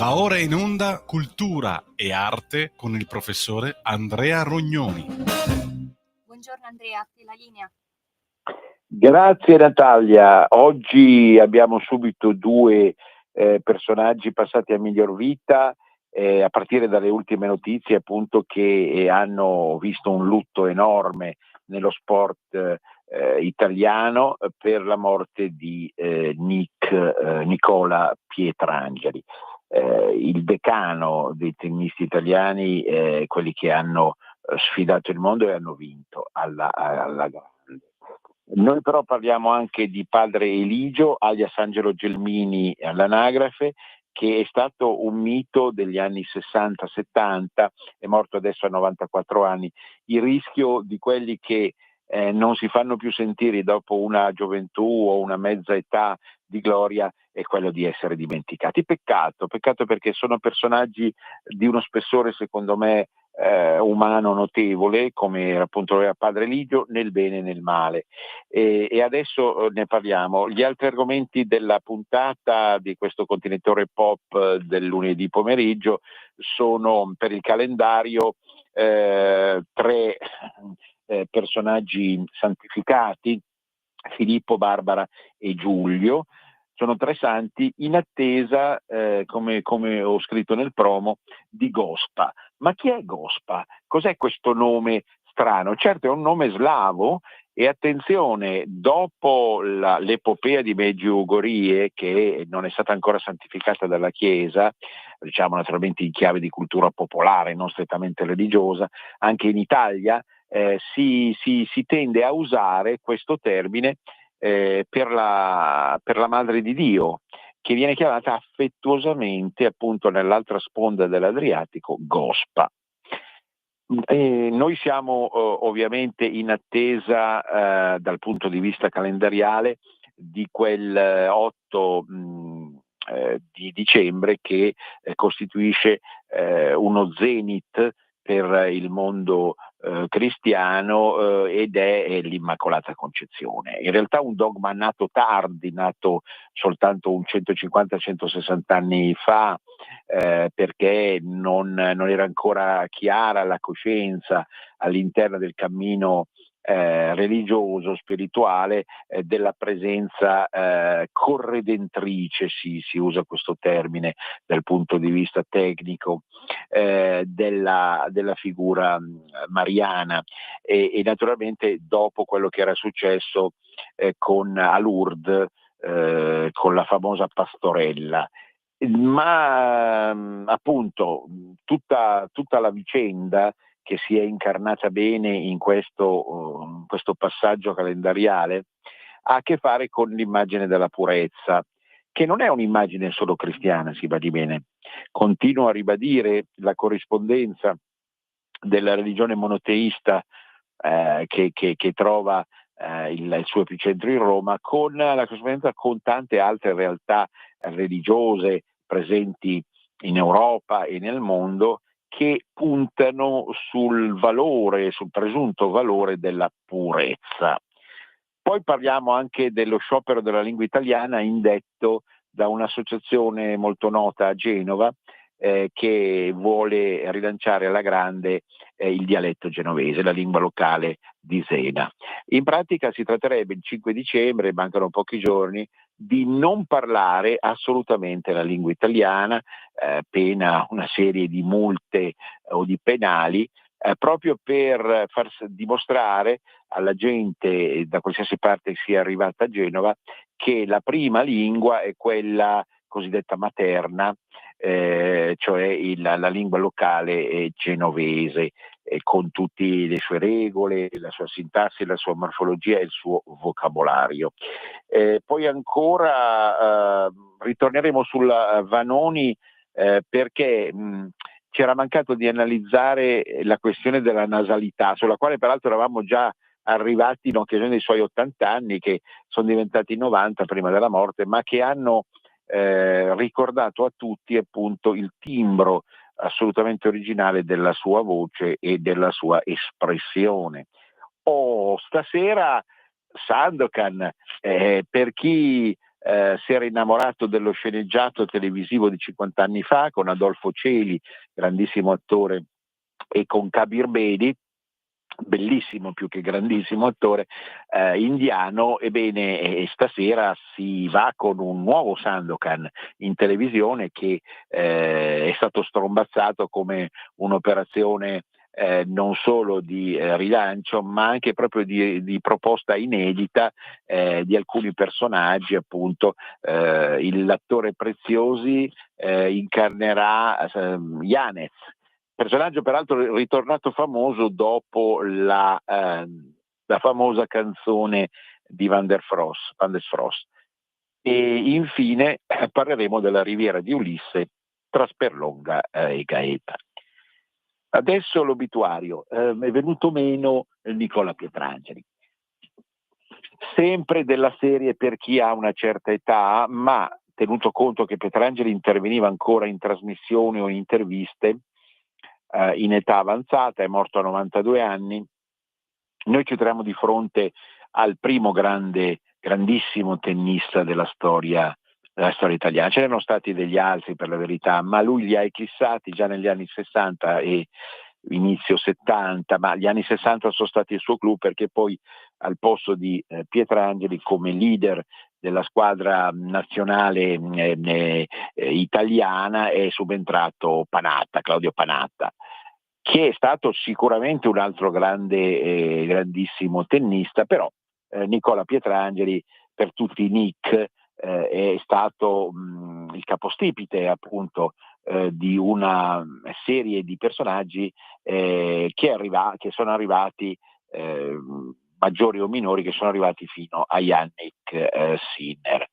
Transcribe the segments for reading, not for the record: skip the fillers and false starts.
Va ora in onda Cultura e Arte con il professore Andrea Rognoni. Buongiorno Andrea, a te la linea. Grazie Natalia, oggi abbiamo subito due personaggi passati a miglior vita, a partire dalle ultime notizie appunto che hanno visto un lutto enorme nello sport italiano per la morte di Nicola Pietrangeli, il decano dei tennisti italiani, quelli che hanno sfidato il mondo e hanno vinto alla grande. Noi però parliamo anche di padre Eligio, alias Angelo Gelmini all'anagrafe, che è stato un mito degli anni 60-70, è morto adesso a 94 anni, il rischio di quelli che non si fanno più sentire dopo una gioventù o una mezza età di gloria è quello di essere dimenticati. Peccato perché sono personaggi di uno spessore secondo me umano notevole, come era appunto padre Eligio, nel bene e nel male. E adesso ne parliamo. Gli altri argomenti della puntata di questo contenitore pop del lunedì pomeriggio sono per il calendario tre personaggi santificati, Filippo, Barbara e Giulio. Sono tre santi in attesa, come ho scritto nel promo, di Gospa. Ma chi è Gospa? Cos'è questo nome strano? Certo è un nome slavo e attenzione, dopo l'epopea di Medjugorje, che non è stata ancora santificata dalla Chiesa, diciamo naturalmente in chiave di cultura popolare, non strettamente religiosa, anche in Italia si tende a usare questo termine per la Madre di Dio, che viene chiamata affettuosamente appunto nell'altra sponda dell'Adriatico Gospa. Noi siamo ovviamente in attesa dal punto di vista calendariale di quel 8 di dicembre che costituisce uno zenith per il mondo cristiano ed è l'Immacolata Concezione. In realtà un dogma nato tardi, nato soltanto un 150-160 anni fa, perché non era ancora chiara la coscienza all'interno del cammino religioso, spirituale, della presenza corredentrice, si usa questo termine dal punto di vista tecnico, della figura mariana e naturalmente dopo quello che era successo a Lourdes con la famosa pastorella. Ma appunto tutta la vicenda che si è incarnata bene in questo passaggio calendariale ha a che fare con l'immagine della purezza, che non è un'immagine solo cristiana, si badi bene. Continuo a ribadire la corrispondenza della religione monoteista che trova il suo epicentro in Roma con la corrispondenza con tante altre realtà religiose presenti in Europa e nel mondo, che puntano sul presunto valore della purezza. Poi parliamo anche dello sciopero della lingua italiana indetto da un'associazione molto nota a Genova che vuole rilanciare alla grande il dialetto genovese, la lingua locale di Sena. In pratica si tratterebbe il 5 dicembre, mancano pochi giorni, di non parlare assolutamente la lingua italiana, pena una serie di multe o di penali, proprio per dimostrare alla gente da qualsiasi parte sia arrivata a Genova che la prima lingua è quella cosiddetta materna, cioè la lingua locale genovese, con tutte le sue regole, la sua sintassi, la sua morfologia e il suo vocabolario. Poi ancora ritorneremo sulla Vanoni perché c'era mancato di analizzare la questione della nasalità, sulla quale peraltro eravamo già arrivati in occasione dei suoi 80 anni, che sono diventati 90 prima della morte, ma che hanno ricordato a tutti appunto il timbro assolutamente originale della sua voce e della sua espressione. Stasera Sandokan, per chi si era innamorato dello sceneggiato televisivo di 50 anni fa con Adolfo Celi, grandissimo attore, e con Kabir Bedi, bellissimo più che grandissimo attore indiano. Ebbene, stasera si va con un nuovo Sandokan in televisione che è stato strombazzato come un'operazione non solo di rilancio, ma anche proprio di proposta inedita di alcuni personaggi. Appunto l'attore Preziosi incarnerà Yanez, personaggio peraltro ritornato famoso dopo la famosa canzone di Van der Frost. E infine parleremo della Riviera di Ulisse tra Sperlonga e Gaeta. Adesso l'obituario, è venuto meno Nicola Pietrangeli, sempre della serie per chi ha una certa età, ma tenuto conto che Pietrangeli interveniva ancora in trasmissioni o in interviste in età avanzata, è morto a 92 anni, noi ci troviamo di fronte al primo grandissimo tennista della storia italiana. Ce n'erano stati degli altri, per la verità, ma lui li ha eclissati già negli anni 60 e inizio 70, ma gli anni 60 sono stati il suo clou, perché poi al posto di Pietrangeli come leader della squadra nazionale italiana è subentrato Claudio Panatta, che è stato sicuramente un altro grandissimo tennista, però Nicola Pietrangeli, per tutti i Nick, è stato il capostipite di una serie di personaggi che sono arrivati, maggiori o minori, che sono arrivati fino a Jannik Sinner.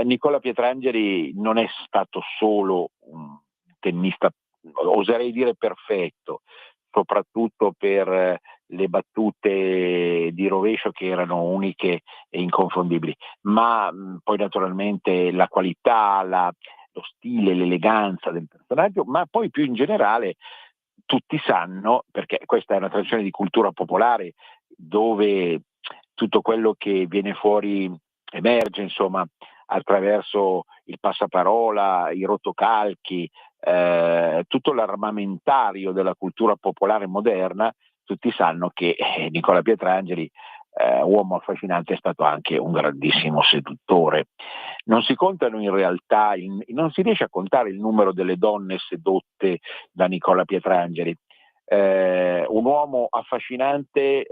Nicola Pietrangeli non è stato solo un tennista, oserei dire perfetto, soprattutto per le battute di rovescio che erano uniche e inconfondibili, ma poi naturalmente la qualità, lo stile, l'eleganza del personaggio, ma poi più in generale tutti sanno, perché questa è una tradizione di cultura popolare dove tutto quello che viene fuori emerge, insomma, attraverso il passaparola, i rotocalchi, tutto l'armamentario della cultura popolare moderna. Tutti sanno che Nicola Pietrangeli, uomo affascinante, è stato anche un grandissimo seduttore. Non si contano in realtà, non si riesce a contare il numero delle donne sedotte da Nicola Pietrangeli. Un uomo affascinante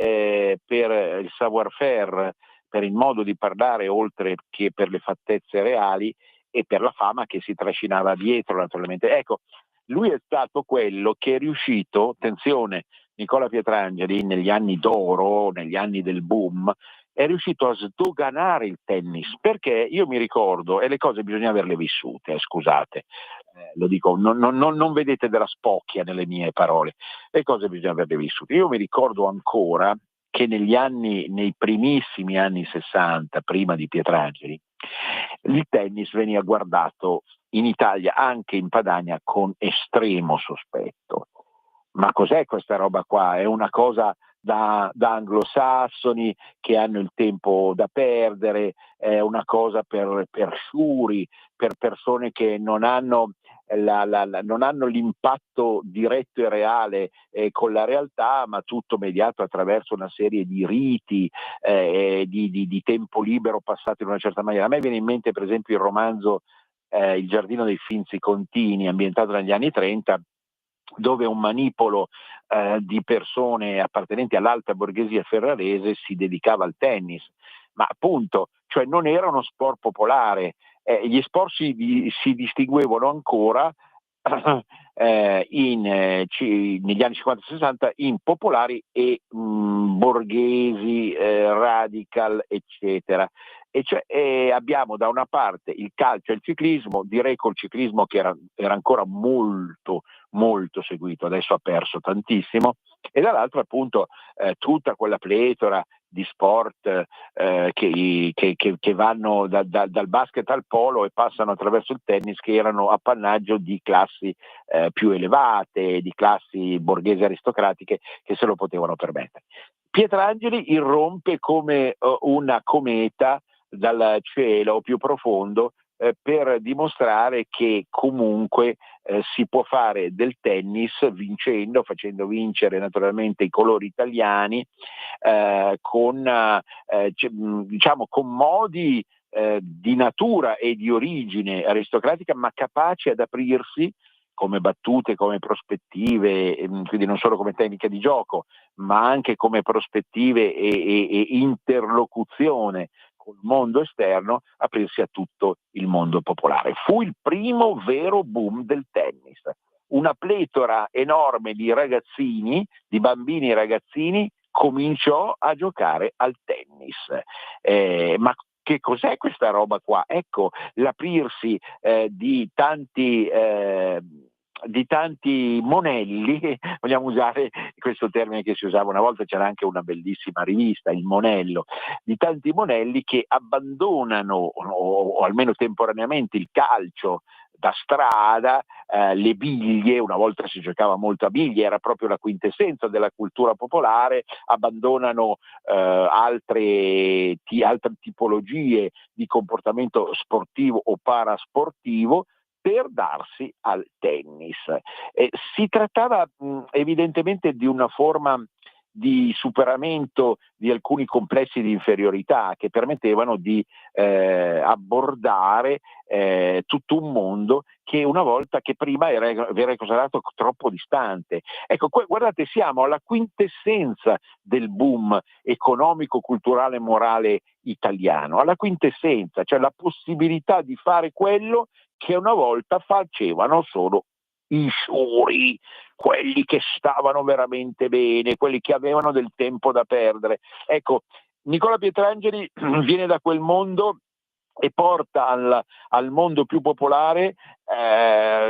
per il savoir-faire, per il modo di parlare, oltre che per le fattezze reali, e per la fama che si trascinava dietro, naturalmente. Ecco, lui è stato quello che è riuscito, attenzione, Nicola Pietrangeli negli anni d'oro, negli anni del boom, è riuscito a sdoganare il tennis, perché io mi ricordo, e le cose bisogna averle vissute, scusate, lo dico, non vedete della spocchia nelle mie parole, le cose bisogna averle vissute. Io mi ricordo ancora che nei primissimi anni 60, prima di Pietrangeli, il tennis veniva guardato in Italia, anche in Padania, con estremo sospetto. Ma cos'è questa roba qua? È una cosa da anglosassoni che hanno il tempo da perdere, è una cosa per sciuri, per persone che non hanno non hanno l'impatto diretto e reale con la realtà, ma tutto mediato attraverso una serie di riti, di tempo libero passato in una certa maniera. A me viene in mente per esempio il romanzo Il giardino dei Finzi Contini, ambientato negli anni 30, dove un manipolo di persone appartenenti all'alta borghesia ferrarese si dedicava al tennis, ma appunto, cioè non era uno sport popolare. Gli sport si distinguevano ancora negli anni 50-60 in popolari e borghesi, radical, eccetera. E cioè, abbiamo da una parte il calcio e il ciclismo, direi col ciclismo che era ancora molto molto seguito, adesso ha perso tantissimo, e dall'altro appunto tutta quella pletora di sport che vanno dal basket al polo e passano attraverso il tennis, che erano appannaggio di classi più elevate, di classi borghesi aristocratiche che se lo potevano permettere. Pietrangeli irrompe come una cometa dal cielo più profondo, per dimostrare che comunque si può fare del tennis vincendo, facendo vincere naturalmente i colori italiani, diciamo con modi di natura e di origine aristocratica, ma capaci ad aprirsi come battute, come prospettive, quindi non solo come tecnica di gioco, ma anche come prospettive e interlocuzione col mondo esterno, aprirsi a tutto il mondo popolare. Fu il primo vero boom del tennis. Una pletora enorme di ragazzini, di bambini e ragazzini, cominciò a giocare al tennis. Ma che cos'è questa roba qua? Ecco, l'aprirsi di tanti monelli, vogliamo usare questo termine che si usava una volta, c'era anche una bellissima rivista, il Monello, di tanti monelli che abbandonano, o almeno temporaneamente, il calcio da strada, le biglie, una volta si giocava molto a biglie, era proprio la quintessenza della cultura popolare, abbandonano altre tipologie di comportamento sportivo o parasportivo per darsi al tennis. Si trattava evidentemente di una forma di superamento di alcuni complessi di inferiorità che permettevano di abbordare tutto un mondo che prima era considerato troppo distante. Ecco, guardate, siamo alla quintessenza del boom economico, culturale e morale italiano, alla quintessenza, cioè la possibilità di fare quello che una volta facevano solo i sciuri, quelli che stavano veramente bene, quelli che avevano del tempo da perdere. Ecco, Nicola Pietrangeli viene da quel mondo e porta al mondo più popolare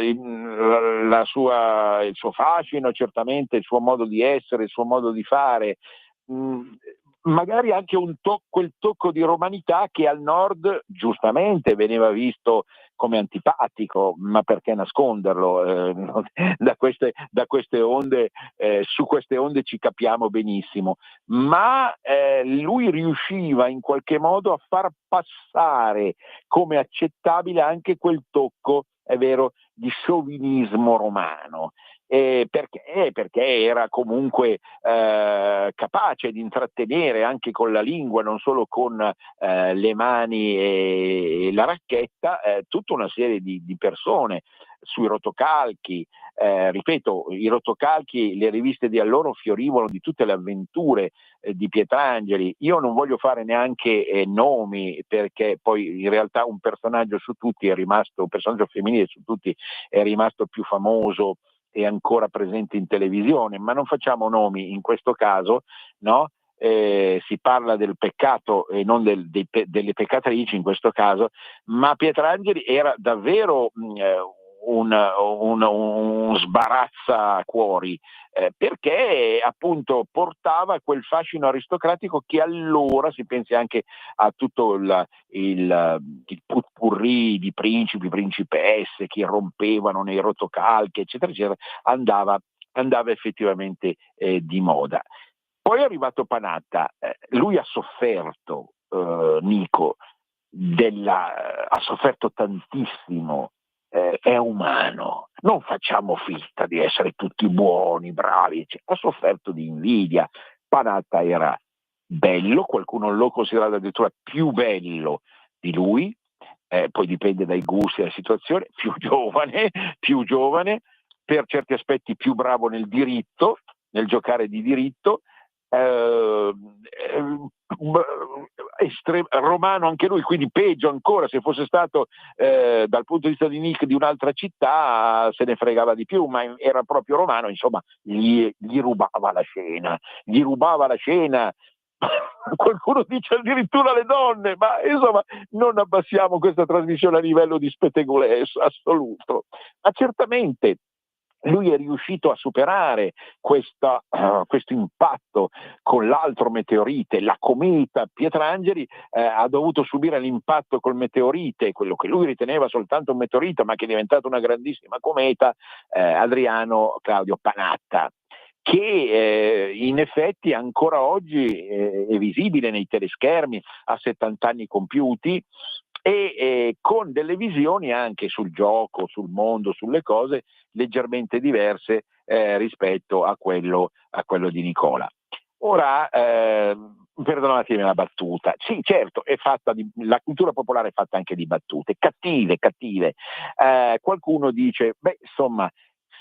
il suo fascino, certamente il suo modo di essere, il suo modo di fare, magari anche quel tocco di romanità che al nord giustamente veniva visto come antipatico, ma perché nasconderlo? Da queste onde, su queste onde ci capiamo benissimo, ma lui riusciva in qualche modo a far passare come accettabile anche quel tocco, è vero, di sciovinismo romano. Perché era comunque capace di intrattenere anche con la lingua, non solo con le mani e la racchetta, tutta una serie di persone sui rotocalchi. Ripeto, i rotocalchi, le riviste di allora fiorivano di tutte le avventure di Pietrangeli. Io non voglio fare neanche nomi, perché poi in realtà un personaggio femminile su tutti è rimasto più famoso e ancora presente in televisione, ma non facciamo nomi in questo caso, no? Si parla del peccato e non delle peccatrici in questo caso, ma Pietrangeli era davvero un sbarazzacuori, perché appunto portava quel fascino aristocratico che allora, si pensi anche a tutto il putpurri di principi, principesse che rompevano nei rotocalchi, eccetera, eccetera, andava effettivamente di moda. Poi è arrivato Panatta, lui ha sofferto, Nico, ha sofferto tantissimo, è umano, non facciamo finta di essere tutti buoni, bravi, ha sofferto di invidia. Panatta era bello, qualcuno lo considerava addirittura più bello di lui, poi dipende dai gusti e dalla situazione, più giovane, per certi aspetti più bravo nel giocare di diritto, romano anche lui, quindi peggio ancora. Se fosse stato dal punto di vista di Nick di un'altra città se ne fregava di più, ma era proprio romano, insomma gli rubava la scena. Qualcuno dice addirittura le donne, ma insomma non abbassiamo questa trasmissione a livello di spettegolezzo assoluto, ma certamente lui è riuscito a superare questo impatto con l'altro meteorite, la cometa. Pietrangeli ha dovuto subire l'impatto col meteorite, quello che lui riteneva soltanto un meteorite, ma che è diventato una grandissima cometa, Adriano Claudio Panatta. che in effetti ancora oggi è visibile nei teleschermi a 70 anni compiuti, e con delle visioni anche sul gioco, sul mondo, sulle cose leggermente diverse rispetto a quello di Nicola. Ora, perdonatemi la battuta, sì, certo, la cultura popolare è fatta anche di battute, cattive. Qualcuno dice, beh, insomma,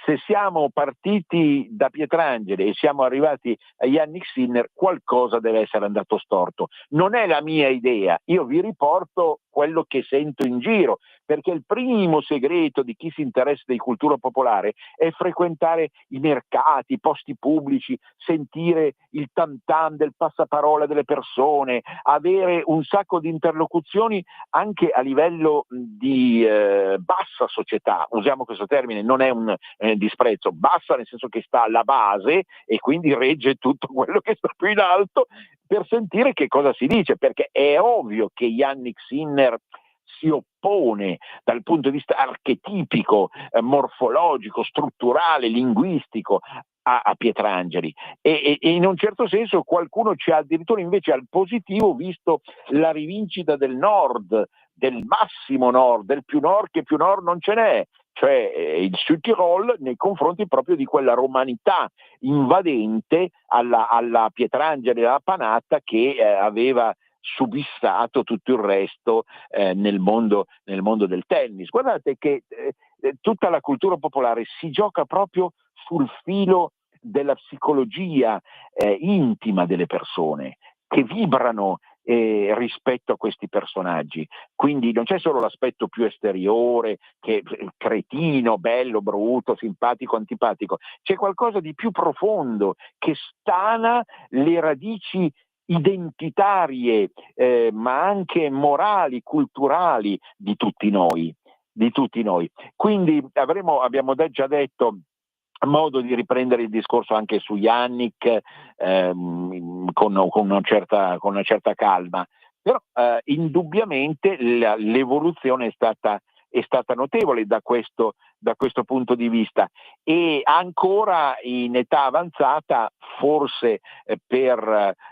se siamo partiti da Pietrangeli e siamo arrivati a Jannik Sinner, qualcosa deve essere andato storto. Non è la mia idea, io vi riporto quello che sento in giro, perché il primo segreto di chi si interessa di cultura popolare è frequentare i mercati, i posti pubblici, sentire il tam tam del passaparola delle persone, avere un sacco di interlocuzioni anche a livello di bassa società, usiamo questo termine, non è un disprezzo, bassa nel senso che sta alla base e quindi regge tutto quello che sta più in alto, per sentire che cosa si dice, perché è ovvio che Jannik Sinner si oppone dal punto di vista archetipico, morfologico, strutturale, linguistico a Pietrangeli, e in un certo senso qualcuno ci ha addirittura invece al positivo visto la rivincita del nord, del massimo nord, del più nord che più nord non ce n'è, cioè il Südtirol nei confronti proprio di quella romanità invadente alla Pietrangeli e alla Panatta che aveva subissato tutto il resto nel mondo del tennis. Guardate che tutta la cultura popolare si gioca proprio sul filo della psicologia intima delle persone che vibrano rispetto a questi personaggi. Quindi non c'è solo l'aspetto più esteriore, che cretino, bello, brutto, simpatico, antipatico, c'è qualcosa di più profondo che stana le radici identitarie, ma anche morali, culturali di tutti noi. Quindi abbiamo già detto modo di riprendere il discorso anche su Jannik con una certa calma, però indubbiamente l'evoluzione è stata notevole da questo punto di vista, e ancora in età avanzata forse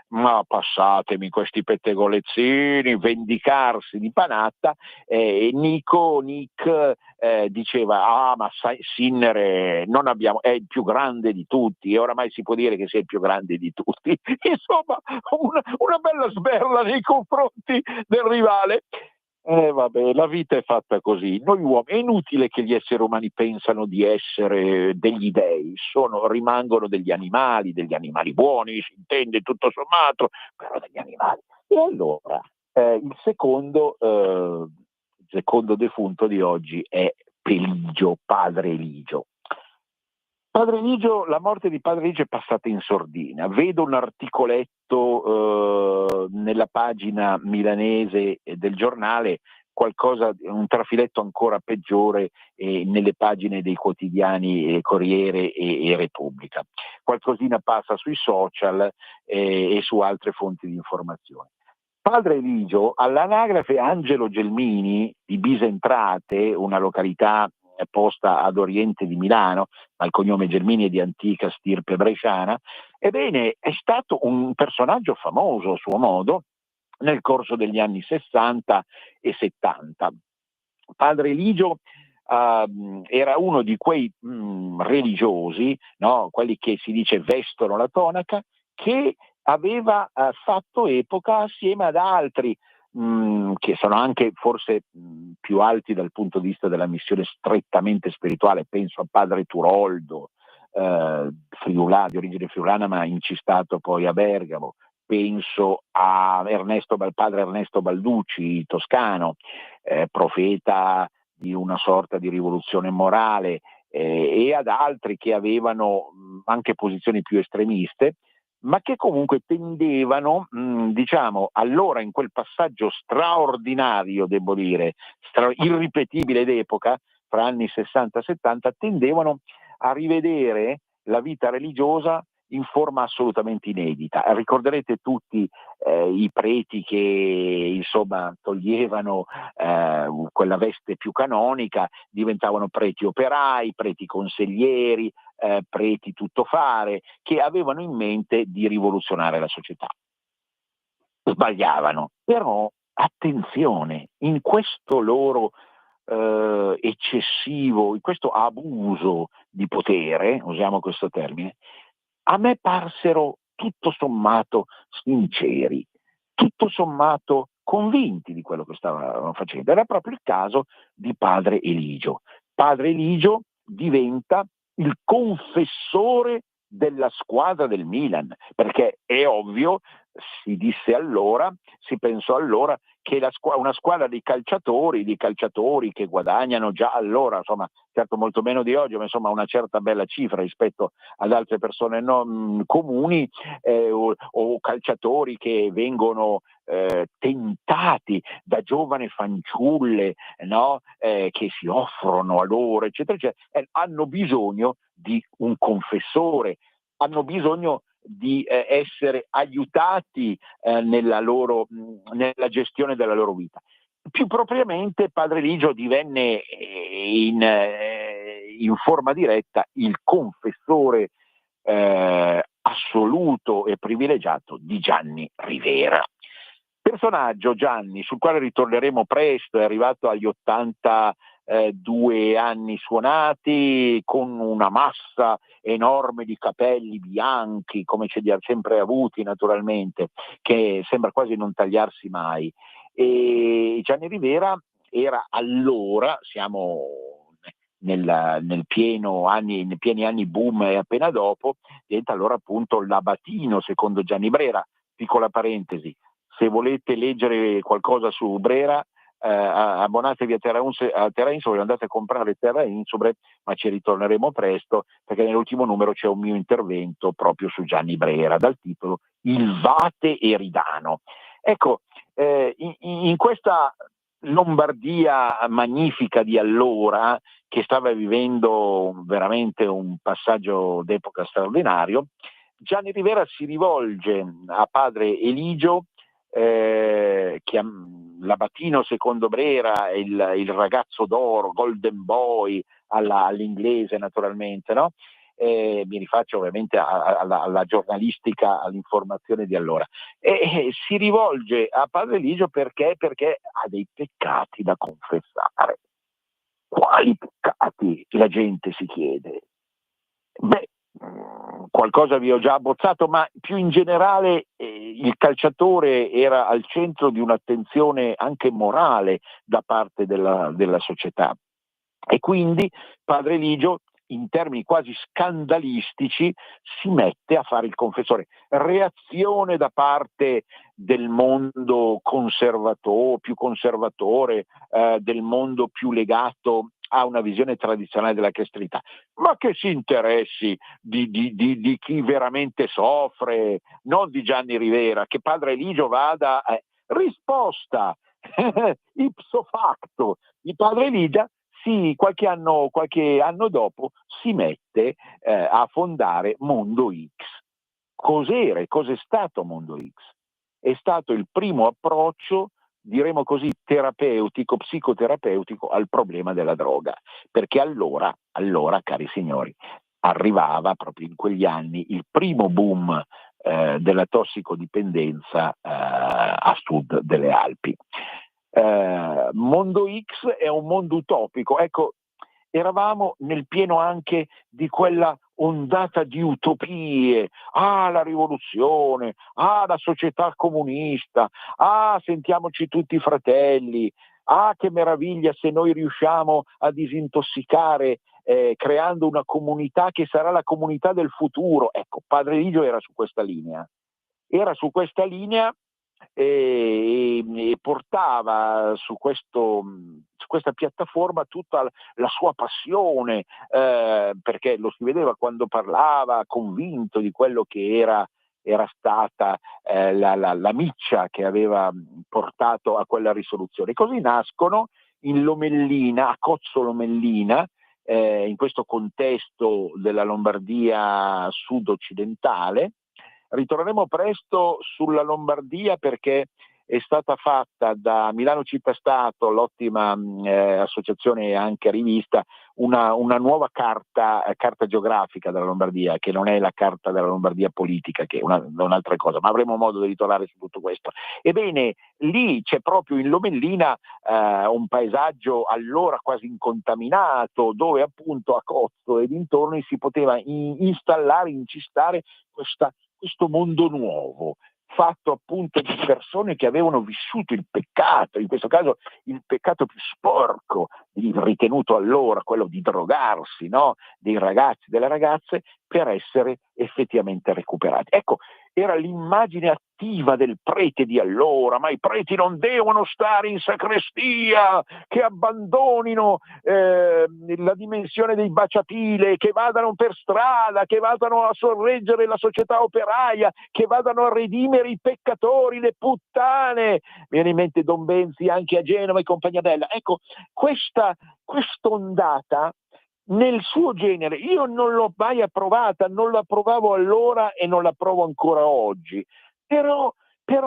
ma passatemi questi pettegolezzini, vendicarsi di Panatta, Nick diceva ma Sinner è il più grande di tutti, e oramai si può dire che sia il più grande di tutti. Insomma, una bella sberla nei confronti del rivale. Vabbè, la vita è fatta così. Noi uomini, è inutile che gli esseri umani pensano di essere degli dei, rimangono degli animali buoni, si intende tutto sommato, però degli animali. E allora, il secondo defunto di oggi è Peligio, padre Eligio. Padre Eligio, la morte di Padre Eligio è passata in sordina. Vedo un articoletto nella pagina milanese del giornale, un trafiletto ancora peggiore nelle pagine dei quotidiani Corriere e Repubblica. Qualcosina passa sui social e su altre fonti di informazione. Padre Eligio, all'anagrafe Angelo Gelmini di Bisentrate, una località posta ad oriente di Milano, ma il cognome Gelmini è di antica stirpe bresciana, ebbene è stato un personaggio famoso a suo modo nel corso degli anni 60 e 70. Padre Eligio era uno di quei religiosi, no? Quelli che si dice vestono la tonaca, che aveva fatto epoca assieme ad altri che sono anche forse più alti dal punto di vista della missione strettamente spirituale. Penso a Padre Turoldo, di origine friulana ma incistato poi a Bergamo. Penso a padre Ernesto Balducci, toscano, profeta di una sorta di rivoluzione morale, e ad altri che avevano anche posizioni più estremiste, ma che comunque tendevano, allora in quel passaggio straordinario, devo dire, irripetibile d'epoca, fra anni 60-70, tendevano a rivedere la vita religiosa in forma assolutamente inedita. Ricorderete tutti i preti che insomma toglievano quella veste più canonica, diventavano preti operai, preti consiglieri, preti tuttofare, che avevano in mente di rivoluzionare la società. Sbagliavano, però attenzione, in questo loro eccessivo, in questo abuso di potere, usiamo questo termine, a me parsero tutto sommato sinceri, tutto sommato convinti di quello che stavano facendo. Era proprio il caso di padre Eligio. Padre Eligio diventa il confessore della squadra del Milan, perché è ovvio, si disse allora, si pensò allora che una squadra di calciatori che guadagnano già allora, insomma, certo molto meno di oggi, ma insomma una certa bella cifra rispetto ad altre persone comuni, o calciatori che vengono tentati da giovani fanciulle, no? Che si offrono a loro, eccetera, eccetera, hanno bisogno di un confessore, hanno bisogno di essere aiutati nella gestione della loro vita. Più propriamente padre Eligio divenne in forma diretta il confessore assoluto e privilegiato di Gianni Rivera. Personaggio, Gianni, sul quale ritorneremo presto, è arrivato agli 82 anni suonati, con una massa enorme di capelli bianchi, come ce li ha sempre avuti naturalmente, che sembra quasi non tagliarsi mai. E Gianni Rivera era allora, siamo nei pieni anni boom e appena dopo, diventa allora appunto l'Abatino secondo Gianni Brera. Piccola parentesi, se volete leggere qualcosa su Brera, abbonatevi a Terra Insubra, andate a comprare Terra Insubra, ma ci ritorneremo presto, perché nell'ultimo numero c'è un mio intervento proprio su Gianni Brera, dal titolo Il Vate Eridano. Ecco, in questa Lombardia magnifica di allora, che stava vivendo veramente un passaggio d'epoca straordinario, Gianni Rivera si rivolge a padre Eligio, l'Abatino secondo Brera, il ragazzo d'oro, Golden Boy all'inglese naturalmente, no? Mi rifaccio ovviamente alla giornalistica, all'informazione di allora. Si rivolge a padre Eligio perché ha dei peccati da confessare. Quali peccati, la gente si chiede? Beh, qualcosa vi ho già abbozzato, ma più in generale il calciatore era al centro di un'attenzione anche morale da parte della società, e quindi padre Eligio, in termini quasi scandalistici, si mette a fare il confessore. Reazione da parte del mondo più conservatore, del mondo più legato a una visione tradizionale della cristianità, ma che si interessi di chi veramente soffre, non di Gianni Rivera, che padre Eligio vada. Risposta ipso facto di padre Eligio. Sì, qualche anno dopo si mette a fondare Mondo X. Cos'è stato Mondo X? È stato il primo approccio, diremo così, psicoterapeutico al problema della droga, perché allora, cari signori, arrivava proprio in quegli anni il primo boom della tossicodipendenza a sud delle Alpi. Mondo X è un mondo utopico, ecco, eravamo nel pieno anche di quella ondata di utopie, la rivoluzione, la società comunista, sentiamoci tutti fratelli, che meraviglia se noi riusciamo a disintossicare creando una comunità che sarà la comunità del futuro. Ecco, padre Eligio era su questa linea e portava su questa piattaforma tutta la sua passione, perché lo si vedeva quando parlava, convinto di quello che era stata la miccia che aveva portato a quella risoluzione. Così nascono in Lomellina, a Cozzo Lomellina, in questo contesto della Lombardia sud-occidentale. Ritorneremo presto sulla Lombardia perché è stata fatta da Milano Città Stato, l'ottima associazione e anche rivista, una nuova carta geografica della Lombardia, che non è la carta della Lombardia politica, che è un'altra cosa, ma avremo modo di ritornare su tutto questo. Ebbene, lì c'è proprio in Lomellina un paesaggio allora quasi incontaminato, dove appunto a Cozzo e dintorni si poteva incistare questo mondo nuovo, fatto appunto di persone che avevano vissuto il peccato, in questo caso il peccato più sporco, ritenuto allora quello di drogarsi, no? Dei ragazzi, delle ragazze, per essere effettivamente recuperati. Ecco, era l'immagine attiva del prete di allora, ma i preti non devono stare in sacrestia, che abbandonino la dimensione dei baciapile, che vadano per strada, che vadano a sorreggere la società operaia, che vadano a redimere i peccatori, le puttane. Mi viene in mente Don Benzi anche a Genova e compagnia bella. Ecco, quest'ondata nel suo genere io non l'ho mai approvata, non la provavo allora e non la provo ancora oggi, però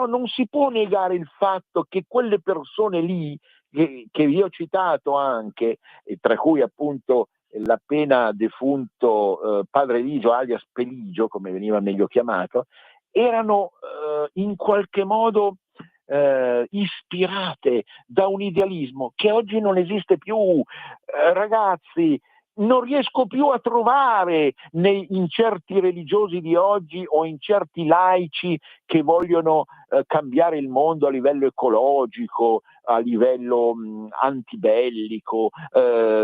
non si può negare il fatto che quelle persone lì che vi ho citato anche, e tra cui appunto l'appena defunto padre Eligio alias Peligio, come veniva meglio chiamato, erano in qualche modo ispirate da un idealismo che oggi non esiste più. Ragazzi, non riesco più a trovare in certi religiosi di oggi o in certi laici che vogliono cambiare il mondo a livello ecologico, a livello antibellico,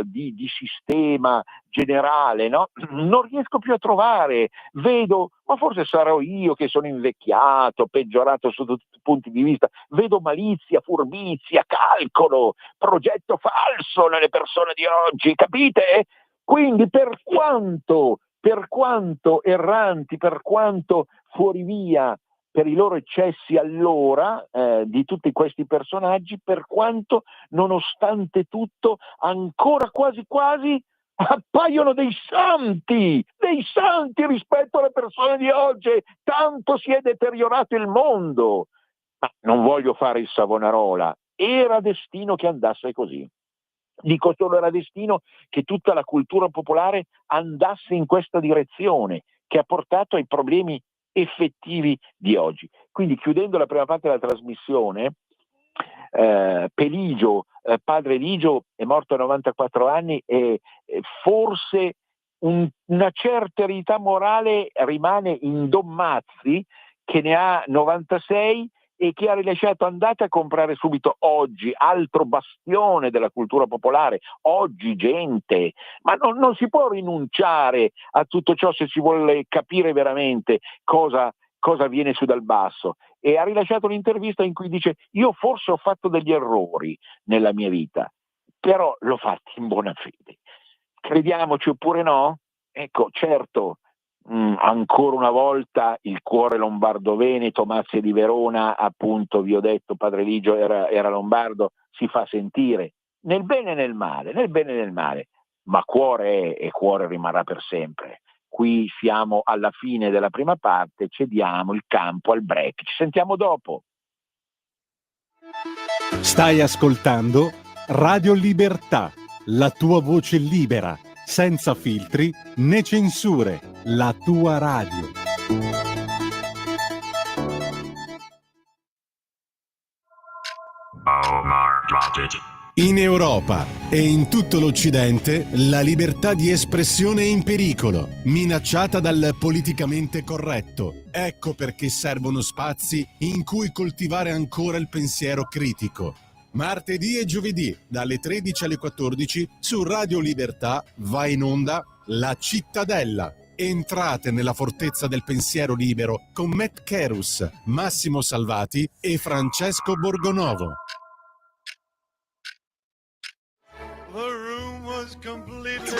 di sistema generale, no? Non riesco più a trovare, vedo, ma forse sarò io che sono invecchiato, peggiorato su tutti i punti di vista, vedo malizia, furbizia, calcolo, progetto falso nelle persone di oggi, capite? Quindi per quanto erranti, per quanto fuorivia per i loro eccessi allora di tutti questi personaggi, per quanto nonostante tutto ancora quasi appaiono dei santi rispetto alle persone di oggi, tanto si è deteriorato il mondo. Ma non voglio fare il Savonarola, era destino che andasse così. Dico solo era destino che tutta la cultura popolare andasse in questa direzione, che ha portato ai problemi effettivi di oggi. Quindi, chiudendo la prima parte della trasmissione, Peligio, padre Eligio, è morto a 94 anni e forse una certa eredità morale rimane in Don Mazzi, che ne ha 96 e che ha rilasciato: andate a comprare subito oggi, altro bastione della cultura popolare, oggi gente, ma non si può rinunciare a tutto ciò se si vuole capire veramente cosa viene su dal basso. E ha rilasciato un'intervista in cui dice: io forse ho fatto degli errori nella mia vita, però l'ho fatti in buona fede. Crediamoci oppure no? Ecco, certo, ancora una volta il cuore lombardo-veneto, Mazzi di Verona, appunto vi ho detto, padre Eligio era lombardo, si fa sentire, nel bene e nel male, ma cuore è e cuore rimarrà per sempre. Qui siamo alla fine della prima parte, cediamo il campo al break, ci sentiamo dopo. Stai ascoltando Radio Libertà, la tua voce libera, senza filtri né censure, la tua radio. In Europa e in tutto l'Occidente la libertà di espressione è in pericolo, minacciata dal politicamente corretto. Ecco perché servono spazi in cui coltivare ancora il pensiero critico. Martedì e giovedì, dalle 13 alle 14, su Radio Libertà va in onda La Cittadella. Entrate nella fortezza del pensiero libero con Matt Kerus, Massimo Salvati e Francesco Borgonovo. The room was completely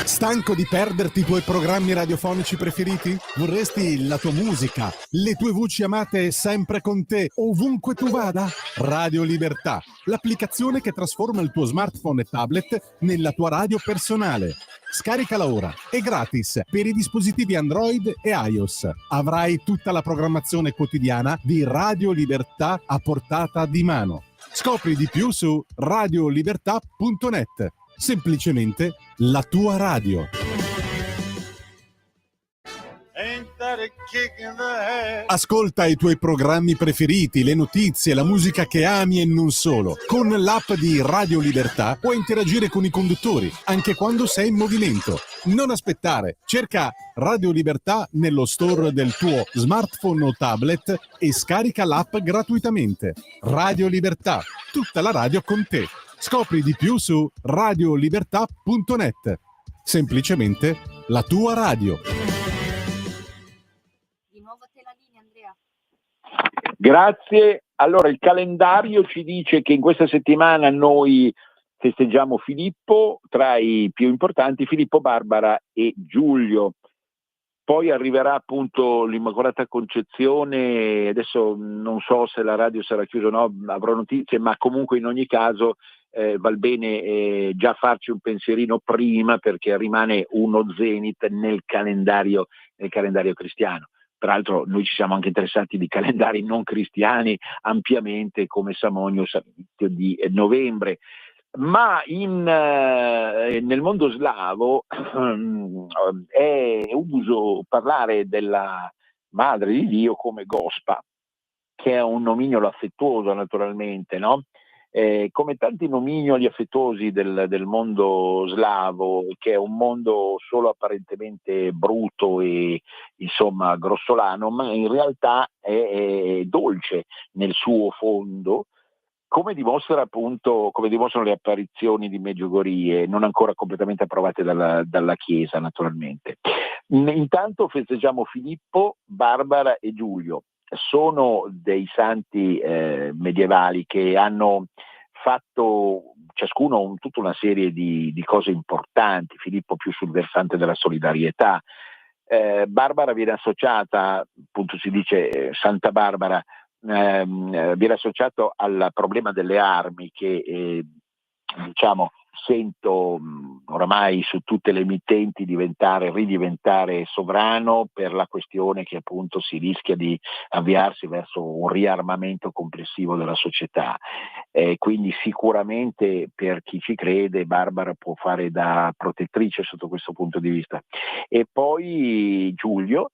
Stanco di perderti i tuoi programmi radiofonici preferiti? Vorresti la tua musica, le tue voci amate sempre con te, ovunque tu vada? Radio Libertà, l'applicazione che trasforma il tuo smartphone e tablet nella tua radio personale. Scaricala ora, è gratis per i dispositivi Android e iOS. Avrai tutta la programmazione quotidiana di Radio Libertà a portata di mano. Scopri di più su radiolibertà.net. Semplicemente la tua radio. Ascolta i tuoi programmi preferiti, le notizie, la musica che ami e non solo. Con l'app di Radio Libertà puoi interagire con i conduttori, anche quando sei in movimento. Non aspettare, cerca Radio Libertà nello store del tuo smartphone o tablet e scarica l'app gratuitamente. Radio Libertà, tutta la radio con te. Scopri di più su radiolibertà.net. Semplicemente la tua radio. Di nuovo a te la linea, Andrea. Grazie. Allora, il calendario ci dice che in questa settimana noi festeggiamo Filippo, tra i più importanti Filippo, Barbara e Giulio. Poi arriverà appunto l'Immacolata Concezione, adesso non so se la radio sarà chiusa o no, avrò notizie, ma comunque in ogni caso val bene già farci un pensierino prima, perché rimane uno zenit nel calendario cristiano. Peraltro noi ci siamo anche interessati di calendari non cristiani ampiamente, come Samonius all'inizio di novembre. Ma nel mondo slavo è uso parlare della Madre di Dio come Gospa, che è un nomignolo affettuoso naturalmente, no? Come tanti nomignoli affettuosi del mondo slavo, che è un mondo solo apparentemente bruto e insomma grossolano, ma in realtà è dolce nel suo fondo, come dimostrano le apparizioni di Medjugorje, non ancora completamente approvate dalla Chiesa naturalmente. Intanto festeggiamo Filippo, Barbara e Giulio. Sono dei santi medievali che hanno fatto ciascuno tutta una serie di cose importanti. Filippo più sul versante della solidarietà. Barbara viene associata, appunto si dice Santa Barbara, viene associato al problema delle armi che diciamo sento oramai su tutte le emittenti ridiventare sovrano, per la questione che appunto si rischia di avviarsi verso un riarmamento complessivo della società. Quindi sicuramente per chi ci crede Barbara può fare da protettrice sotto questo punto di vista. E poi Giulio,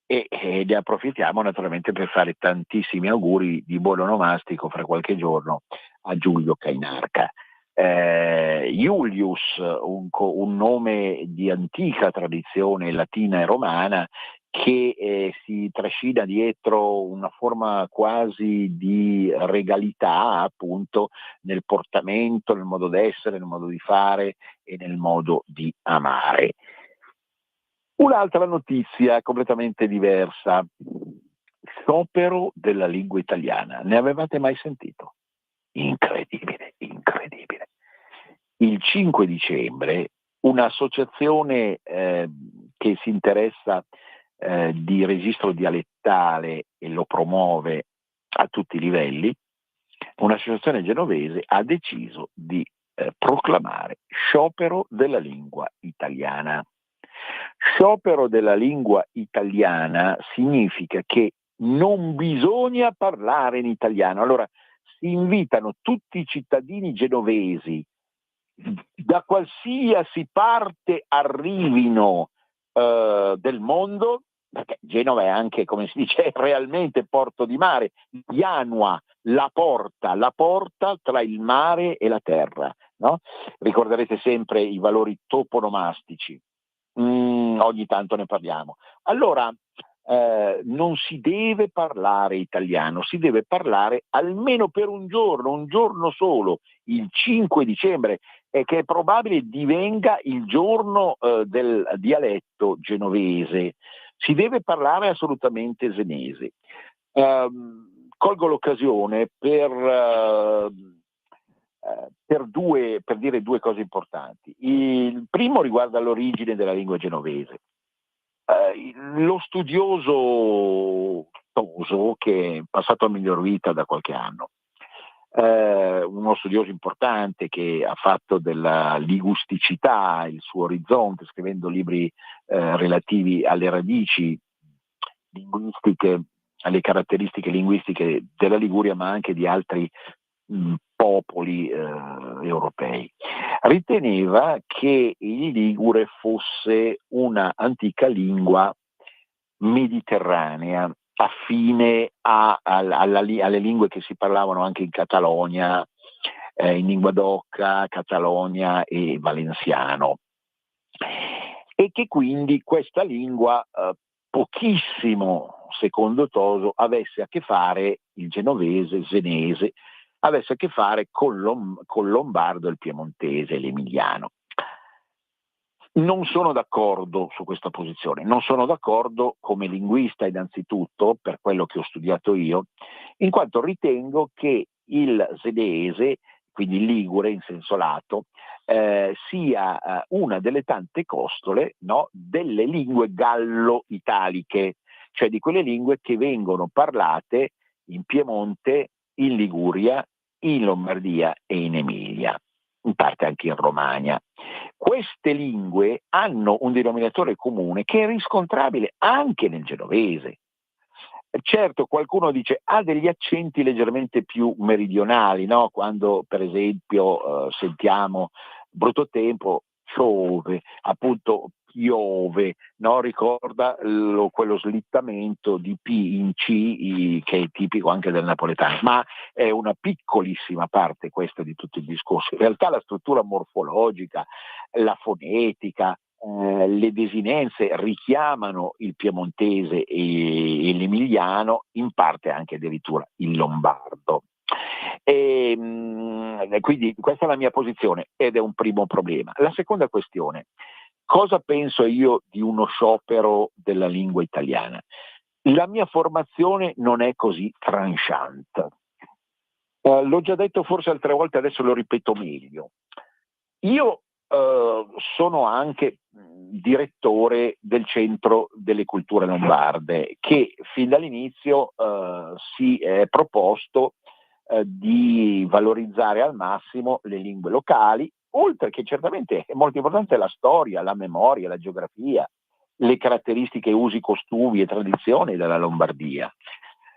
e ne approfittiamo naturalmente per fare tantissimi auguri di buon onomastico fra qualche giorno a Giulio Cainarca. Iulius, un nome di antica tradizione latina e romana, che si trascina dietro una forma quasi di regalità appunto nel portamento, nel modo d'essere, nel modo di fare e nel modo di amare. Un'altra notizia completamente diversa: sciopero della lingua italiana. Ne avevate mai sentito? Incredibile, incredibile. Il 5 dicembre un'associazione che si interessa di registro dialettale e lo promuove a tutti i livelli, un'associazione genovese ha deciso di proclamare sciopero della lingua italiana. Sciopero della lingua italiana significa che non bisogna parlare in italiano. Allora si invitano tutti i cittadini genovesi, da qualsiasi parte arrivino del mondo, perché Genova è anche, come si dice, realmente porto di mare, Janua, la porta tra il mare e la terra, no? Ricorderete sempre i valori toponomastici. Ogni tanto ne parliamo. Allora, non si deve parlare italiano, si deve parlare almeno per un giorno solo, il 5 dicembre, e che è probabile divenga il giorno del dialetto genovese. Si deve parlare assolutamente senese. Colgo l'occasione per dire due cose importanti. Il primo riguarda l'origine della lingua genovese. Lo studioso Toso, che è passato a miglior vita da qualche anno, uno studioso importante che ha fatto della ligusticità il suo orizzonte, scrivendo libri relativi alle radici linguistiche, alle caratteristiche linguistiche della Liguria, ma anche di altri popoli europei. Riteneva che il ligure fosse una antica lingua mediterranea, affine alle lingue che si parlavano anche in Catalogna, in lingua d'Oca, Catalogna e Valenziano, e che quindi questa lingua pochissimo, secondo Toso, avesse a che fare, il genovese, senese, avesse a che fare con lombardo, il piemontese e l'emiliano. Non sono d'accordo su questa posizione, non sono d'accordo come linguista innanzitutto, per quello che ho studiato io, in quanto ritengo che il senese, quindi il ligure in senso lato, sia una delle tante costole, no, delle lingue gallo-italiche, cioè di quelle lingue che vengono parlate in Piemonte, in Liguria, in Lombardia e in Emilia, in parte anche in Romagna. Queste lingue hanno un denominatore comune che è riscontrabile anche nel genovese. Certo, qualcuno dice ha degli accenti leggermente più meridionali, no? Quando per esempio sentiamo brutto tempo, piove, appunto piove, no? Ricorda quello slittamento di P in C che è tipico anche del napoletano, ma è una piccolissima parte questa di tutto il discorso. In realtà la struttura morfologica, la fonetica, le desinenze richiamano il piemontese e l'emiliano, in parte anche addirittura il lombardo. Quindi questa è la mia posizione ed è un primo problema. La seconda questione: cosa penso io di uno sciopero della lingua italiana? La mia formazione non è così tranchant. L'ho già detto forse altre volte, adesso lo ripeto meglio. Io sono anche direttore del Centro delle Culture Lombarde, che fin dall'inizio si è proposto di valorizzare al massimo le lingue locali, oltre che certamente è molto importante la storia, la memoria, la geografia, le caratteristiche, usi, costumi e tradizioni della Lombardia,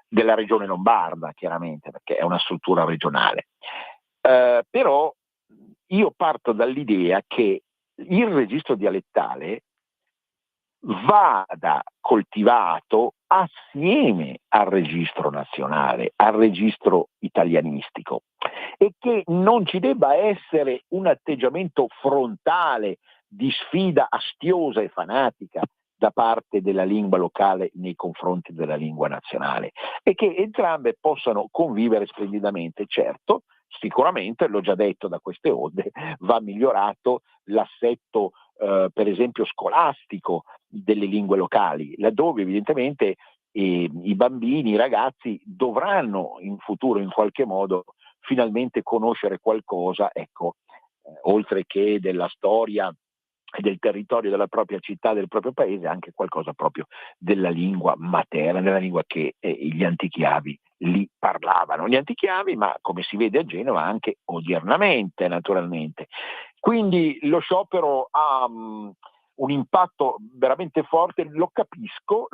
della regione lombarda chiaramente, perché è una struttura regionale. Però io parto dall'idea che il registro dialettale vada coltivato assieme al registro nazionale, al registro italianistico, e che non ci debba essere un atteggiamento frontale di sfida astiosa e fanatica da parte della lingua locale nei confronti della lingua nazionale, e che entrambe possano convivere splendidamente. Certo, sicuramente, l'ho già detto da queste onde, va migliorato l'assetto per esempio scolastico delle lingue locali, laddove evidentemente i bambini, i ragazzi dovranno in futuro in qualche modo finalmente conoscere qualcosa, ecco, oltre che della storia e del territorio della propria città, del proprio paese, anche qualcosa proprio della lingua materna, della lingua che gli antichi avi lì parlavano. Gli antichi avi, ma come si vede a Genova anche odiernamente, naturalmente. Quindi lo sciopero ha un impatto veramente forte, lo capisco,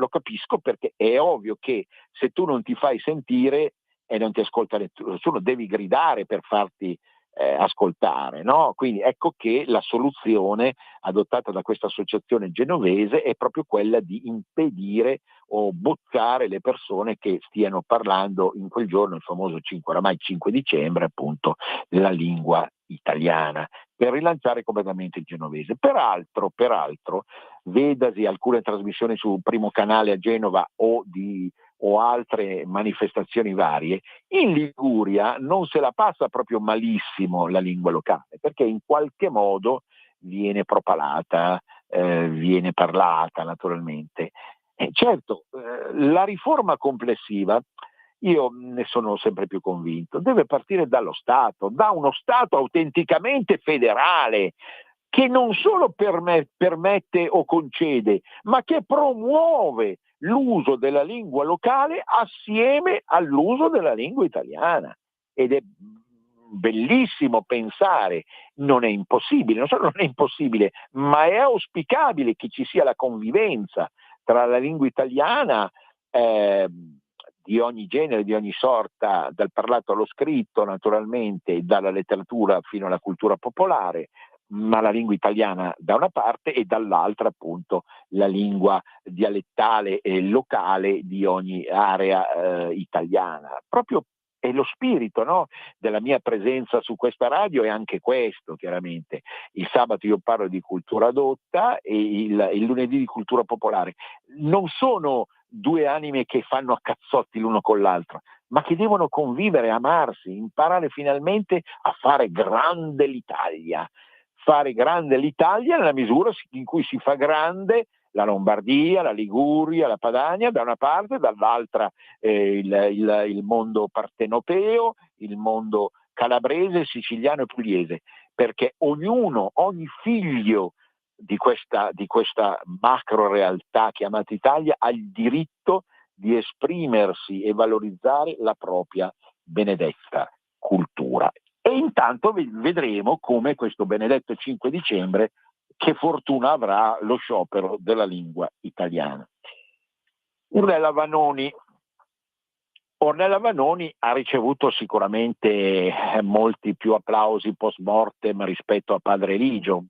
perché è ovvio che se tu non ti fai sentire e non ti ascolta nessuno, devi gridare per farti ascoltare, no? Quindi ecco che la soluzione adottata da questa associazione genovese è proprio quella di impedire o bozzare le persone che stiano parlando in quel giorno, il famoso oramai 5 dicembre, appunto, la lingua italiana, per rilanciare completamente il genovese. Peraltro, vedasi alcune trasmissioni su Primo Canale a Genova o altre manifestazioni varie, in Liguria non se la passa proprio malissimo la lingua locale, perché in qualche modo viene propalata, viene parlata naturalmente. Certo, la riforma complessiva io ne sono sempre più convinto, deve partire dallo Stato, da uno Stato autenticamente federale, che non solo permette o concede, ma che promuove l'uso della lingua locale assieme all'uso della lingua italiana. Ed è bellissimo pensare, non è impossibile, non solo non è impossibile, ma è auspicabile che ci sia la convivenza tra la lingua italiana di ogni genere, di ogni sorta, dal parlato allo scritto naturalmente, dalla letteratura fino alla cultura popolare, ma la lingua italiana da una parte e dall'altra appunto la lingua dialettale e locale di ogni area italiana. Proprio è lo spirito, no, della mia presenza su questa radio è anche questo, chiaramente. Il sabato io parlo di cultura dotta e il lunedì di cultura popolare. Non sono due anime che fanno a cazzotti l'uno con l'altro, ma che devono convivere, amarsi, imparare finalmente a fare grande l'Italia. Fare grande l'Italia nella misura in cui si fa grande la Lombardia, la Liguria, la Padania da una parte, dall'altra il mondo partenopeo, il mondo calabrese, siciliano e pugliese, perché ogni figlio di questa macro realtà chiamata Italia ha il diritto di esprimersi e valorizzare la propria benedetta cultura. E intanto vedremo come questo benedetto 5 dicembre che fortuna avrà lo sciopero della lingua italiana. Ornella Vanoni ha ricevuto sicuramente molti più applausi post mortem rispetto a Padre Eligio.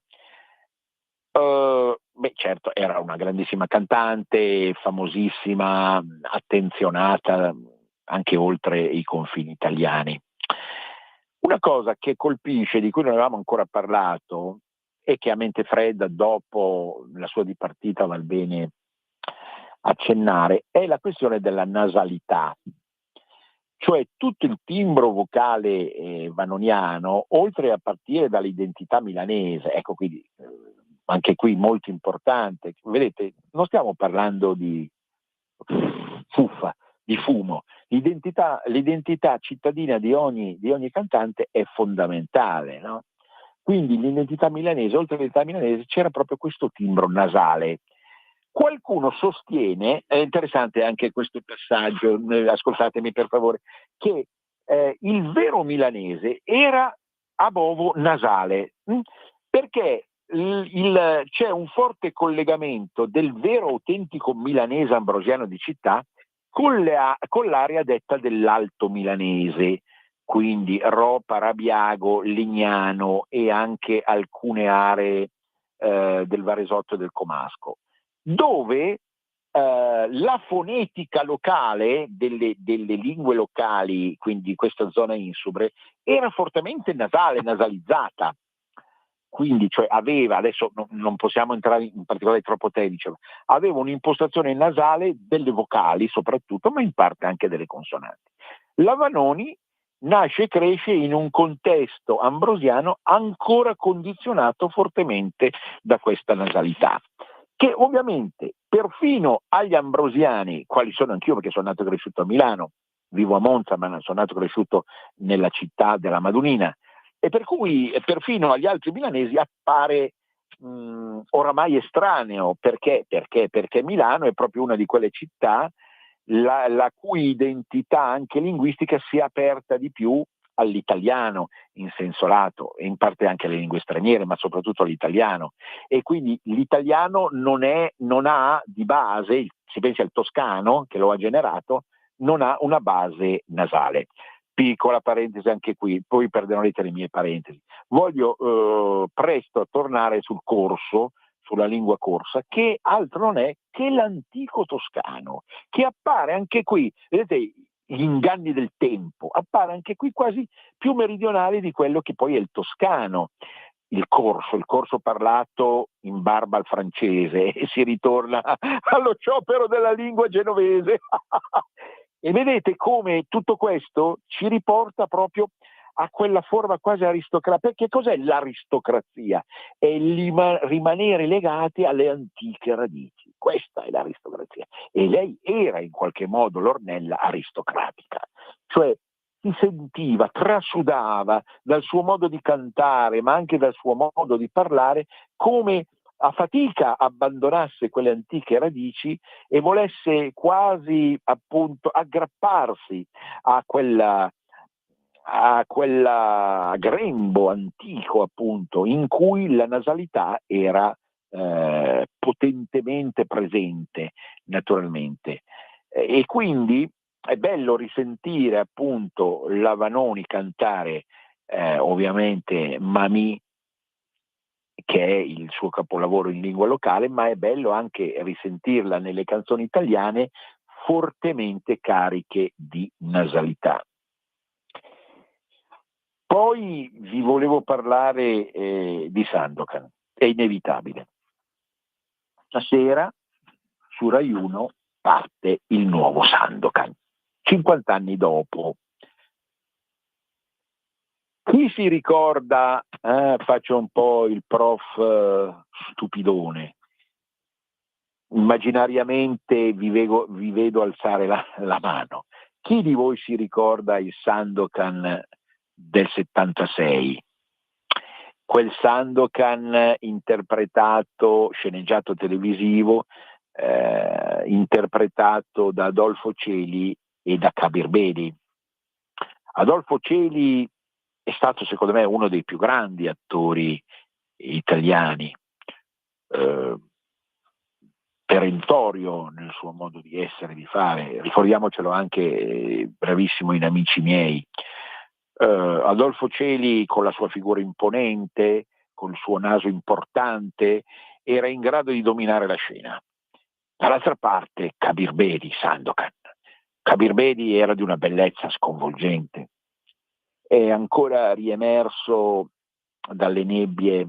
Certo, era una grandissima cantante, famosissima, attenzionata anche oltre i confini italiani. Una cosa che colpisce, di cui non avevamo ancora parlato, e che a mente fredda dopo la sua dipartita val bene accennare, è la questione della nasalità. Cioè tutto il timbro vocale vanoniano, oltre a partire dall'identità milanese, ecco, quindi anche qui molto importante, vedete, non stiamo parlando di fuffa, di fumo. L'identità cittadina di ogni cantante è fondamentale, no? Quindi l'identità milanese, oltre all'identità milanese, c'era proprio questo timbro nasale. Qualcuno sostiene, è interessante anche questo passaggio, ascoltatemi per favore, che il vero milanese era a bovo nasale, perché c'è un forte collegamento del vero autentico milanese ambrosiano di città con l'area detta dell'alto milanese, quindi Ropa, Rabiago, Lignano e anche alcune aree del Varesotto e del Comasco, dove la fonetica locale delle lingue locali, quindi questa zona insubre, era fortemente nasalizzata. Quindi cioè aveva, adesso non possiamo entrare in particolari troppo tecnici, aveva un'impostazione nasale delle vocali soprattutto, ma in parte anche delle consonanti. La Vanoni nasce e cresce in un contesto ambrosiano ancora condizionato fortemente da questa nasalità, che ovviamente perfino agli ambrosiani, quali sono anch'io perché sono nato e cresciuto a Milano, vivo a Monza ma sono nato e cresciuto nella città della Madonnina, e per cui perfino agli altri milanesi appare oramai estraneo. Perché Milano è proprio una di quelle città la cui identità anche linguistica si è aperta di più all'italiano in senso lato e in parte anche alle lingue straniere, ma soprattutto all'italiano, e quindi l'italiano non ha di base, si pensi al toscano che lo ha generato, non ha una base nasale. Piccola parentesi anche qui, poi perderete le mie parentesi. Voglio presto tornare sul corso, sulla lingua corsa, che altro non è che l'antico toscano, che appare anche qui, vedete gli inganni del tempo, appare anche qui quasi più meridionale di quello che poi è il toscano. Il corso parlato in barba al francese, e si ritorna allo sciopero della lingua genovese. E vedete come tutto questo ci riporta proprio a quella forma quasi aristocratica. Perché cos'è l'aristocrazia? È rimanere legati alle antiche radici. questa è l'aristocrazia. E lei era in qualche modo l'Ornella aristocratica, cioè si sentiva, trasudava dal suo modo di cantare, ma anche dal suo modo di parlare, come a fatica abbandonasse quelle antiche radici e volesse quasi appunto aggrapparsi a quella grembo antico appunto in cui la nasalità era potentemente presente naturalmente. E quindi è bello risentire appunto la Vanoni cantare ovviamente Mamì, che è il suo capolavoro in lingua locale, ma è bello anche risentirla nelle canzoni italiane fortemente cariche di nasalità. Poi vi volevo parlare di Sandokan, è inevitabile. Stasera su Rai 1 parte il nuovo Sandokan, 50 anni dopo. Chi si ricorda, faccio un po' il prof stupidone, immaginariamente vi vedo alzare la mano. Chi di voi si ricorda il Sandokan del 76? Quel Sandokan interpretato, sceneggiato televisivo, interpretato da Adolfo Celi e da Kabir Bedi. Adolfo Celi è stato secondo me uno dei più grandi attori italiani, perentorio nel suo modo di essere, di fare, ricordiamocelo anche bravissimo in Amici miei. Adolfo Celi, con la sua figura imponente, col suo naso importante, era in grado di dominare la scena. Dall'altra parte Kabir Bedi, Sandokan. Kabir Bedi era di una bellezza sconvolgente, è ancora riemerso dalle nebbie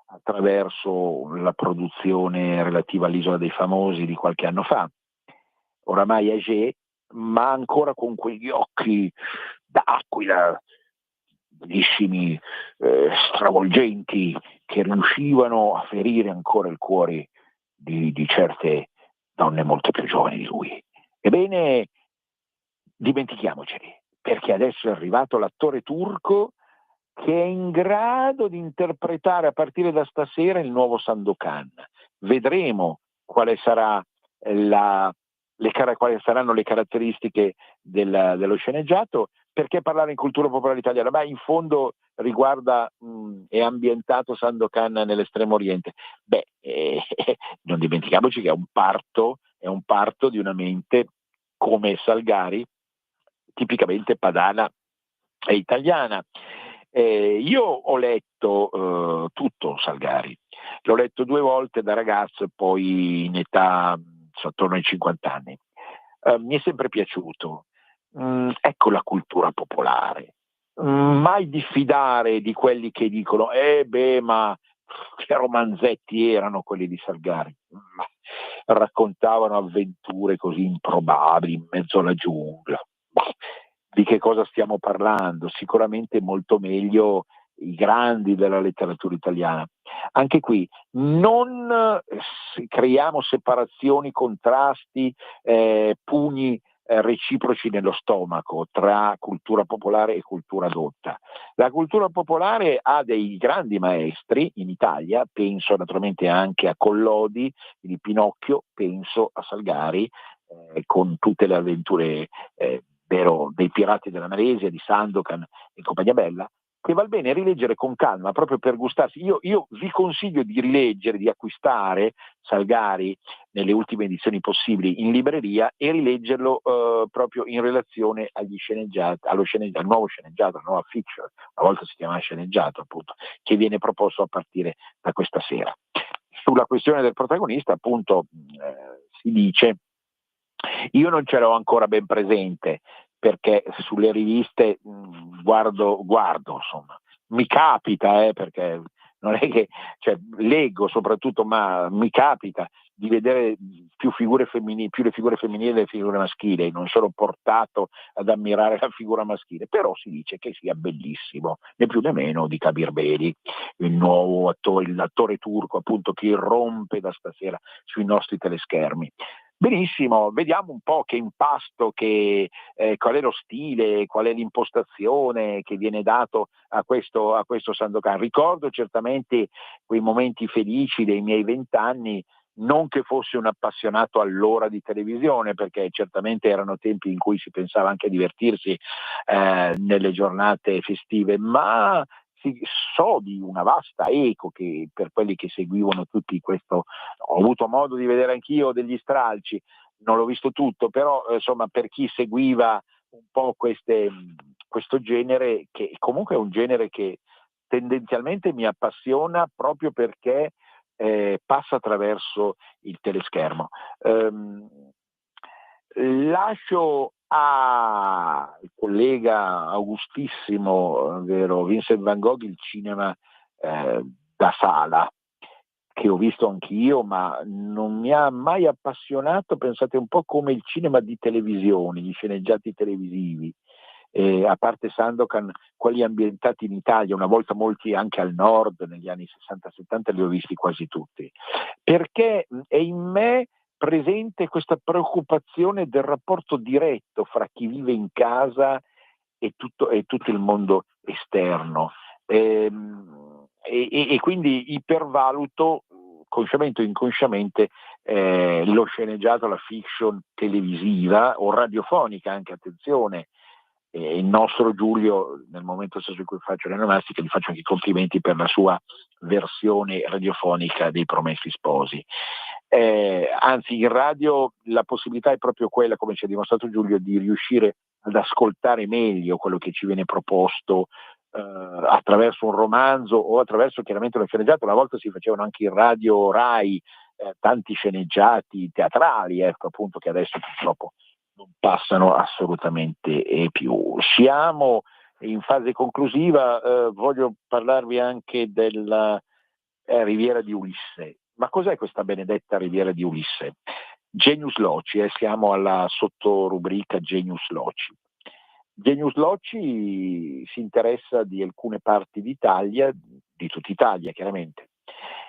attraverso la produzione relativa all'Isola dei Famosi di qualche anno fa, oramai âgé, ma ancora con quegli occhi d'aquila, bellissimi, stravolgenti, che riuscivano a ferire ancora il cuore di certe donne molto più giovani di lui. Ebbene, dimentichiamoceli, perché adesso è arrivato l'attore turco che è in grado di interpretare a partire da stasera il nuovo Sandokan. Vedremo quali saranno le caratteristiche dello sceneggiato. Perché parlare in cultura popolare italiana? Ma in fondo riguarda, è ambientato Sandokan nell'estremo oriente. Non dimentichiamoci che è un parto di una mente come Salgari, tipicamente padana e italiana. Io ho letto tutto Salgari, l'ho letto 2 volte da ragazzo e poi in età attorno ai 50 anni. Mi è sempre piaciuto. Ecco la cultura popolare. Mai diffidare di quelli che dicono ma che romanzetti erano quelli di Salgari. Raccontavano avventure così improbabili in mezzo alla giungla. Di che cosa stiamo parlando? Sicuramente molto meglio i grandi della letteratura italiana. Anche qui non creiamo separazioni, contrasti, pugni reciproci nello stomaco tra cultura popolare e cultura dotta. La cultura popolare ha dei grandi maestri in Italia, penso naturalmente anche a Collodi di Pinocchio, penso a Salgari con tutte le avventure dei Pirati della Malesia, di Sandokan e compagnia bella, che val bene rileggere con calma, proprio per gustarsi. Io vi consiglio di rileggere, di acquistare Salgari nelle ultime edizioni possibili in libreria e rileggerlo proprio in relazione agli sceneggiati, al nuovo sceneggiato, la nuova fiction, una volta si chiamava sceneggiato appunto, che viene proposto a partire da questa sera. Sulla questione del protagonista appunto si dice, io non ce l'ho ancora ben presente, perché sulle riviste guardo insomma, mi capita perché non è che leggo soprattutto, ma mi capita di vedere più le figure femminili e le figure maschili, non sono portato ad ammirare la figura maschile, però si dice che sia bellissimo, né più né meno di Kabir Bedi, il nuovo attore, l'attore turco appunto che irrompe da stasera sui nostri teleschermi. Benissimo, vediamo un po' che impasto, qual è lo stile, qual è l'impostazione che viene dato a questo Sandokan. Ricordo certamente quei momenti felici dei miei 20 anni, non che fossi un appassionato allora di televisione, perché certamente erano tempi in cui si pensava anche a divertirsi nelle giornate festive, ma so di una vasta eco che per quelli che seguivano tutti questo, ho avuto modo di vedere anch'io degli stralci, non l'ho visto tutto, però insomma per chi seguiva un po' questo genere, che comunque è un genere che tendenzialmente mi appassiona proprio perché passa attraverso il teleschermo. Lascio al collega augustissimo, vero, Vincent Van Gogh, il cinema da sala, che ho visto anch'io, ma non mi ha mai appassionato, pensate un po' come il cinema di televisione, gli sceneggiati televisivi, a parte Sandokan, quelli ambientati in Italia, una volta molti anche al nord, negli anni 60-70 li ho visti quasi tutti, perché è in me presente questa preoccupazione del rapporto diretto fra chi vive in casa e tutto il mondo esterno. E quindi ipervaluto, consciamente o inconsciamente, lo sceneggiato, la fiction televisiva o radiofonica, anche attenzione. Il nostro Giulio, nel momento stesso in cui faccio l'onomastica, gli faccio anche i complimenti per la sua versione radiofonica dei Promessi Sposi. Anzi, in radio la possibilità è proprio quella, come ci ha dimostrato Giulio, di riuscire ad ascoltare meglio quello che ci viene proposto attraverso un romanzo o attraverso chiaramente uno sceneggiato. Una volta si facevano anche in radio Rai tanti sceneggiati teatrali, ecco, appunto, che adesso purtroppo non passano assolutamente più. Siamo in fase conclusiva, voglio parlarvi anche della Riviera di Ulisse. Ma cos'è questa benedetta Riviera di Ulisse? Genius Loci, siamo alla sottorubrica Genius Loci. Genius Loci si interessa di alcune parti d'Italia, di tutta Italia chiaramente,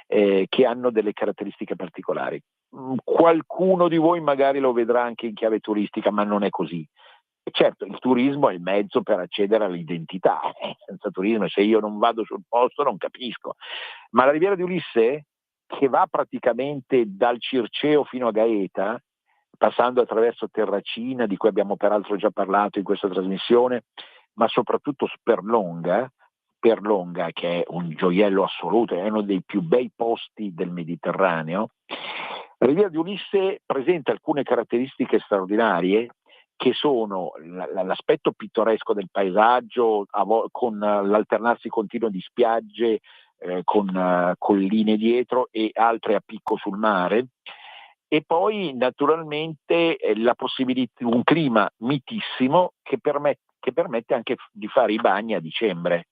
che hanno delle caratteristiche particolari. Qualcuno di voi magari lo vedrà anche in chiave turistica, ma non è così. E certo, il turismo è il mezzo per accedere all'identità. Senza turismo, se io non vado sul posto, non capisco. Ma la Riviera di Ulisse, che va praticamente dal Circeo fino a Gaeta, passando attraverso Terracina, di cui abbiamo peraltro già parlato in questa trasmissione, ma soprattutto Sperlonga, che è un gioiello assoluto, è uno dei più bei posti del Mediterraneo. La Riviera di Ulisse presenta alcune caratteristiche straordinarie, che sono l'aspetto pittoresco del paesaggio, con l'alternarsi continuo di spiagge con colline dietro e altre a picco sul mare, e poi naturalmente la possibilità, un clima mitissimo che permette anche di fare i bagni a dicembre,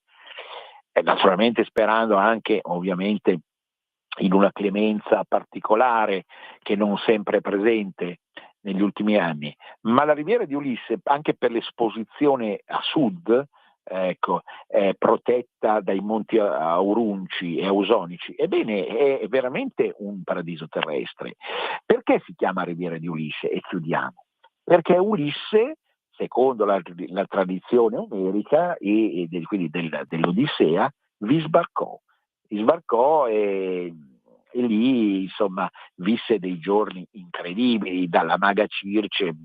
naturalmente sperando anche ovviamente in una clemenza particolare che non sempre è presente negli ultimi anni. Ma la Riviera di Ulisse, anche per l'esposizione a sud, ecco, è protetta dai monti Aurunci e Ausonici, ebbene è veramente un paradiso terrestre. Perché si chiama Riviera di Ulisse? E chiudiamo. Perché Ulisse, secondo la tradizione omerica quindi dell'Odissea, vi sbarcò e lì insomma visse dei giorni incredibili, dalla maga Circe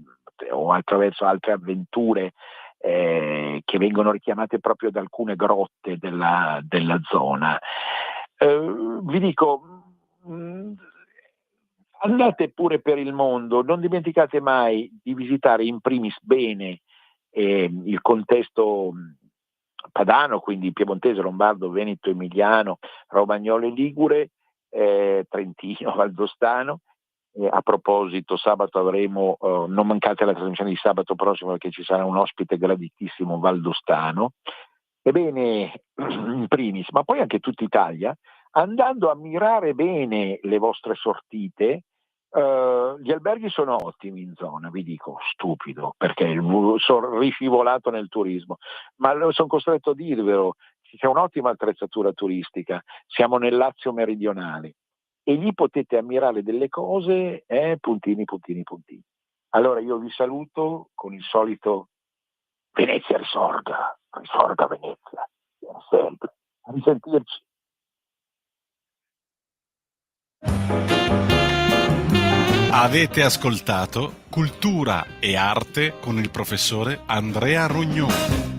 o attraverso altre avventure che vengono richiamate proprio da alcune grotte della zona. Vi dico, andate pure per il mondo, non dimenticate mai di visitare in primis bene il contesto padano, quindi piemontese, lombardo, veneto, emiliano, romagnolo e ligure, trentino, valdostano. A proposito, sabato avremo, non mancate la trasmissione di sabato prossimo perché ci sarà un ospite graditissimo valdostano. Ebbene, in primis, ma poi anche tutta Italia, andando a mirare bene le vostre sortite, Gli alberghi sono ottimi in zona, vi dico, stupido, perché sono riscivolato nel turismo, ma sono costretto a dirvelo, c'è un'ottima attrezzatura turistica, siamo nel Lazio meridionale e lì potete ammirare delle cose, puntini, puntini, puntini. Allora io vi saluto con il solito Venezia risorga Venezia, sempre, a risentirci. Avete ascoltato Cultura e Arte con il professore Andrea Rognoni.